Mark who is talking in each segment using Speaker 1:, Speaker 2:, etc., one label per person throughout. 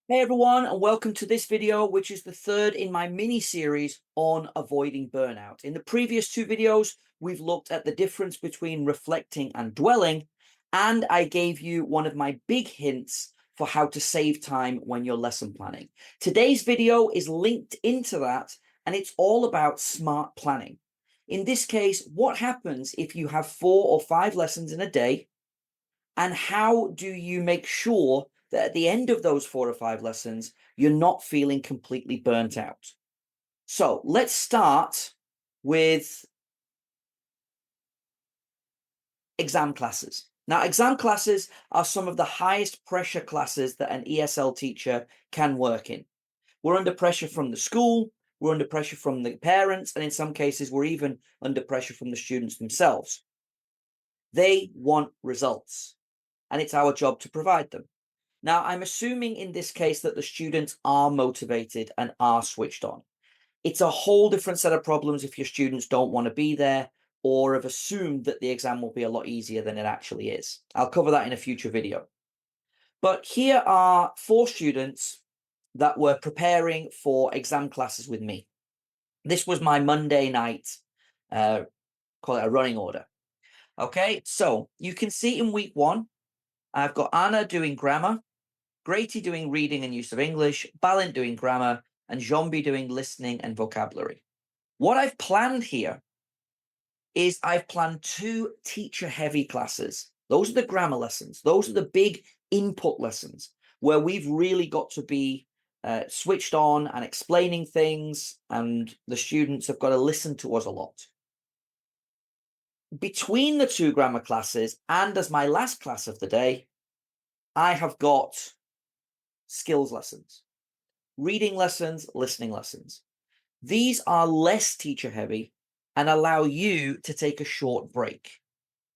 Speaker 1: Hey everyone, and welcome to this video, which is the third in my mini series on avoiding burnout. In the previous two videos, we've looked at the difference between reflecting and dwelling, and I gave you one of my big hints for how to save time when you're lesson planning. Today's video is linked into that, and it's all about smart planning. In this case, what happens if you have 4 or 5 lessons in a day? And how do you make sure that at the end of those 4 or 5 lessons, you're not feeling completely burnt out? So let's start with exam classes. Now, exam classes are some of the highest pressure classes that an ESL teacher can work in. We're under pressure from the school, we're under pressure from the parents, and in some cases, we're even under pressure from the students themselves. They want results, and it's our job to provide them. Now, I'm assuming in this case that the students are motivated and are switched on. It's a whole different set of problems if your students don't want to be there or have assumed that the exam will be a lot easier than it actually is. I'll cover that in a future video. But here are 4 students that were preparing for exam classes with me. This was my Monday night, uh, call it a running order. Okay, so you can see in week 1, I've got Anna doing grammar, Grady doing reading and use of English, Balint doing grammar, and Jombi doing listening and vocabulary. What I've planned here is I've planned 2 teacher-heavy classes. Those are the grammar lessons. Those are the big input lessons where we've really got to be switched on and explaining things, and the students have got to listen to us a lot. Between the 2 grammar classes and as my last class of the day, I have got skills lessons. Reading lessons, listening lessons. These are less teacher heavy and allow you to take a short break.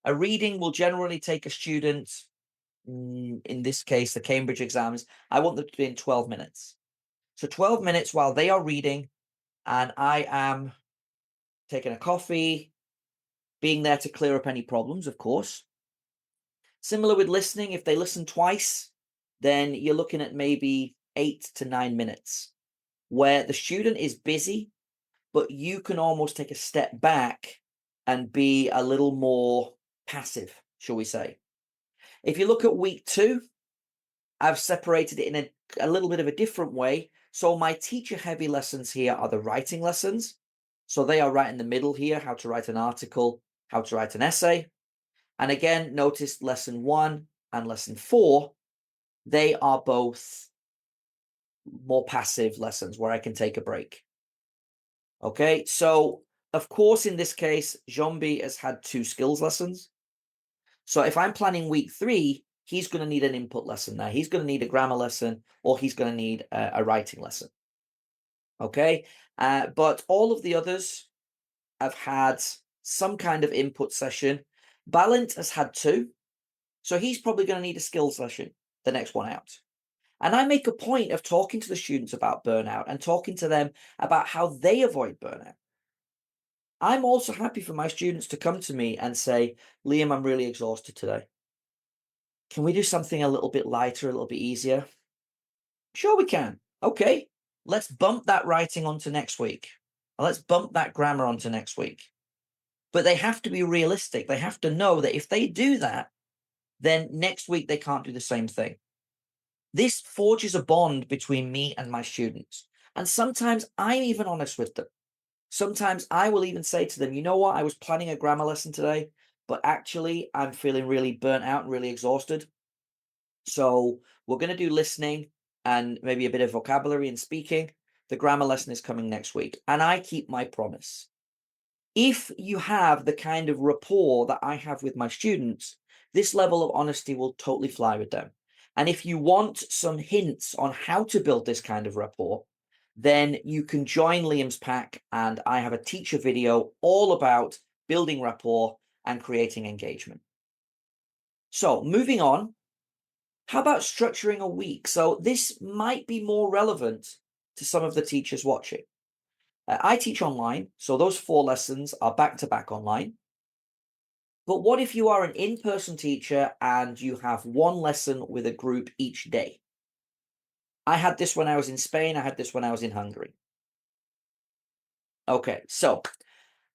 Speaker 1: A reading will generally take a student, in this case, the Cambridge exams, I want them to be in 12 minutes. So 12 minutes while they are reading, and I am taking a coffee, being there to clear up any problems, of course. Similar with listening, if they listen twice, then you're looking at maybe 8 to 9 minutes where the student is busy, but you can almost take a step back and be a little more passive, shall we say. If you look at week 2, I've separated it in a little bit of a different way. So my teacher heavy lessons here are the writing lessons. So they are right in the middle here, how to write an article, how to write an essay. And again, notice lesson 1 and lesson 4, they are both more passive lessons where I can take a break. Okay, so of course, in this case, Jombi has had 2 skills lessons. So if I'm planning week 3, he's going to need an input lesson there. He's going to need a grammar lesson, or he's going to need a writing lesson. Okay, but all of the others have had some kind of input session. Balint has had 2, so he's probably going to need a skills session, the next one out. And I make a point of talking to the students about burnout and talking to them about how they avoid burnout. I'm also happy for my students to come to me and say, Liam, I'm really exhausted today. Can we do something a little bit lighter, a little bit easier? Sure, we can. Okay, let's bump that writing onto next week. Let's bump that grammar onto next week. But they have to be realistic. They have to know that if they do that, then next week they can't do the same thing. This forges a bond between me and my students. And sometimes I'm even honest with them. Sometimes I will even say to them, you know what, I was planning a grammar lesson today, but actually I'm feeling really burnt out and really exhausted. So we're going to do listening and maybe a bit of vocabulary and speaking. The grammar lesson is coming next week. And I keep my promise. If you have the kind of rapport that I have with my students, this level of honesty will totally fly with them. And if you want some hints on how to build this kind of rapport, then you can join Liam's pack, and I have a teacher video all about building rapport and creating engagement. So moving on, how about structuring a week? So this might be more relevant to some of the teachers watching. I teach online, so those 4 lessons are back to back online. But what if you are an in-person teacher and you have 1 lesson with a group each day? I had this when I was in Spain. I had this when I was in Hungary. Okay, so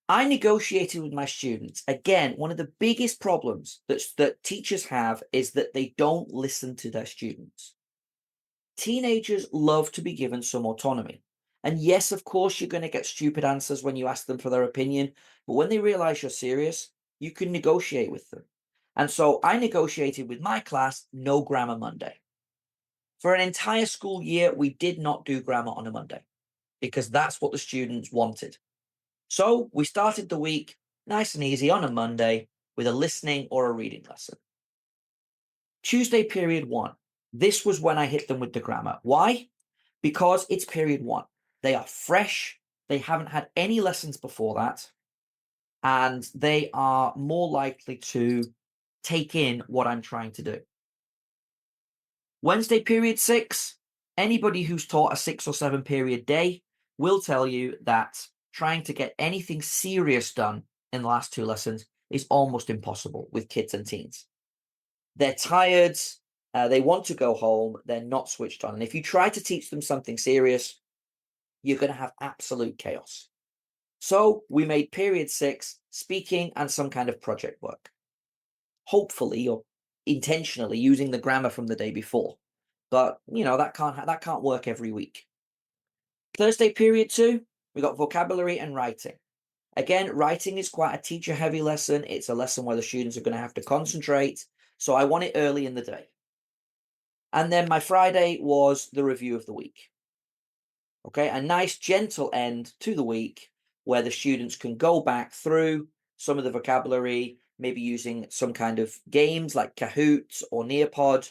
Speaker 1: I negotiated with my students. Again, one of the biggest problems that teachers have is that they don't listen to their students. Teenagers love to be given some autonomy. And yes, of course, you're going to get stupid answers when you ask them for their opinion. But when they realize you're serious, you can negotiate with them. And so I negotiated with my class no grammar Monday. For an entire school year, we did not do grammar on a Monday because that's what the students wanted. So we started the week nice and easy on a Monday with a listening or a reading lesson. Tuesday, period one. This was when I hit them with the grammar. Why? Because it's period one. They are fresh. They haven't had any lessons before that. And they are more likely to take in what I'm trying to do. Wednesday, period six. Anybody who's taught a 6 or 7 period day will tell you that trying to get anything serious done in the last 2 lessons is almost impossible with kids and teens. They're tired, they want to go home, they're not switched on. And if you try to teach them something serious, you're going to have absolute chaos. So we made period 6 speaking and some kind of project work. Hopefully or intentionally using the grammar from the day before. But that can't work every week. Thursday, period 2, we got vocabulary and writing. Again, writing is quite a teacher heavy lesson. It's a lesson where the students are going to have to concentrate. So I want it early in the day. And then my Friday was the review of the week. Okay, a nice gentle end to the week where the students can go back through some of the vocabulary, maybe using some kind of games like Kahoot or Nearpod.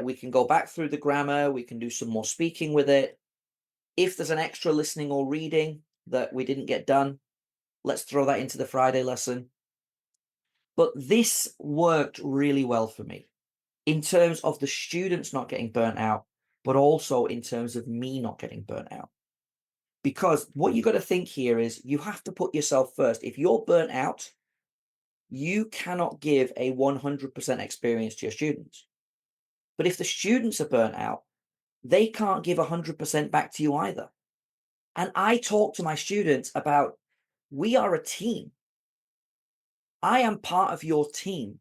Speaker 1: We can go back through the grammar. We can do some more speaking with it. If there's an extra listening or reading that we didn't get done, let's throw that into the Friday lesson. But this worked really well for me in terms of the students not getting burnt out, but also in terms of me not getting burnt out. Because what you got to think here is you have to put yourself first. If you're burnt out, you cannot give a 100% experience to your students. But if the students are burnt out, they can't give 100% back to you either. And I talk to my students about we are a team. I am part of your team.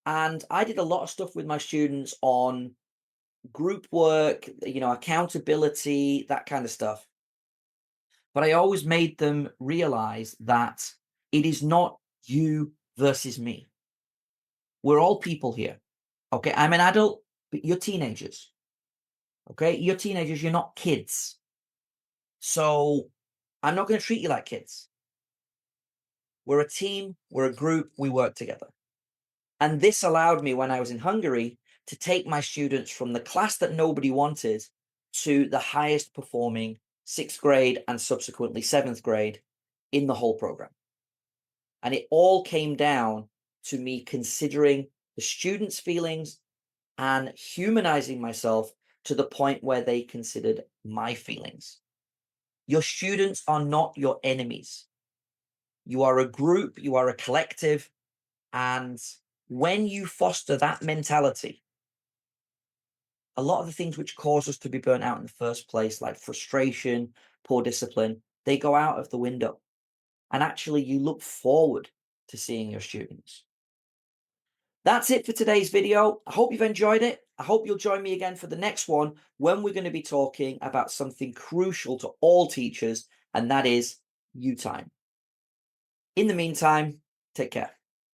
Speaker 1: And I did a lot of stuff with my students on group work, accountability, that kind of stuff. But I always made them realize that it is not you versus me. We're all people here. Okay. I'm an adult, but you're teenagers. Okay. You're teenagers. You're not kids. So I'm not going to treat you like kids. We're a team. We're a group. We work together. And this allowed me when I was in Hungary to take my students from the class that nobody wanted to the highest performing 6th grade and subsequently 7th grade in the whole program. And it all came down to me considering the students' feelings and humanizing myself to the point where they considered my feelings. Your students are not your enemies. You are a group, you are a collective. And when you foster that mentality, a lot of the things which cause us to be burnt out in the first place, like frustration, poor discipline, they go out of the window. And actually, you look forward to seeing your students. That's it for today's video. I hope you've enjoyed it. I hope you'll join me again for the next one when we're going to be talking about something crucial to all teachers, and that is you time. In the meantime, take care.